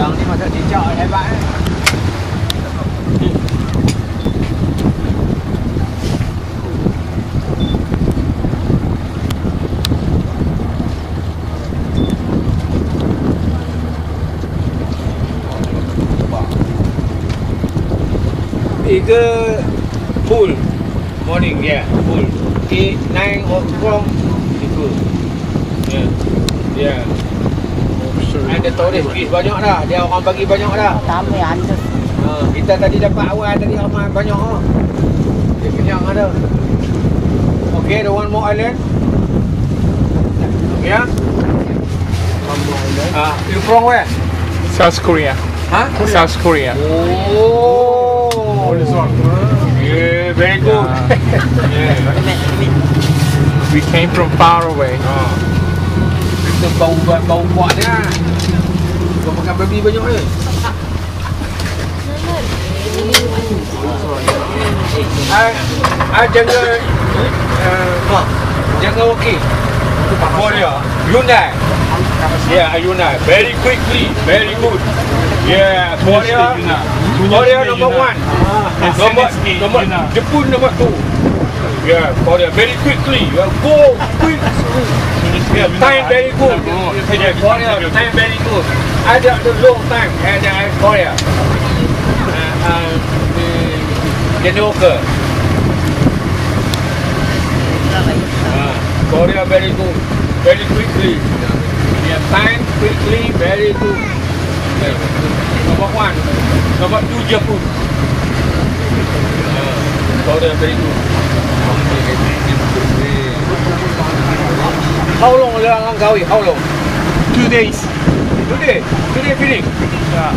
Yang ni masak cicak hebat eh. Eagle full morning, yeah, full 8, 9 o'clock itu, yeah. Ada turis pergi banyak dah, dia orang bagi banyak dah. Ramai anda. Kita tadi dapat awal tadi ramai banyak ah. Dia kenyang ada. Okay, the one more island. Yeah. One more island. You from where? South Korea. Huh? South Korea. Oh, this one. Yeah, very good. Yeah. We came from far away. Kita bau buat ni lah. Kau makan babi banyak ni. Jangan okey. Korea, Hyundai. Yeah, Hyundai. Very quickly, very good. Yeah, Korea number 1. Number Jepun number 2. Yeah, Korea very quickly. Go quick. Yeah, time very good. Yeah, Korea time very good. Ada the long time ada Korea. Genoker. Korea very good. Very quickly. Yeah, time quickly very good. Number 1. Number 2 Jepun. Korea very good. How long Langkawi? How long? 2 days. Today finish. Yeah.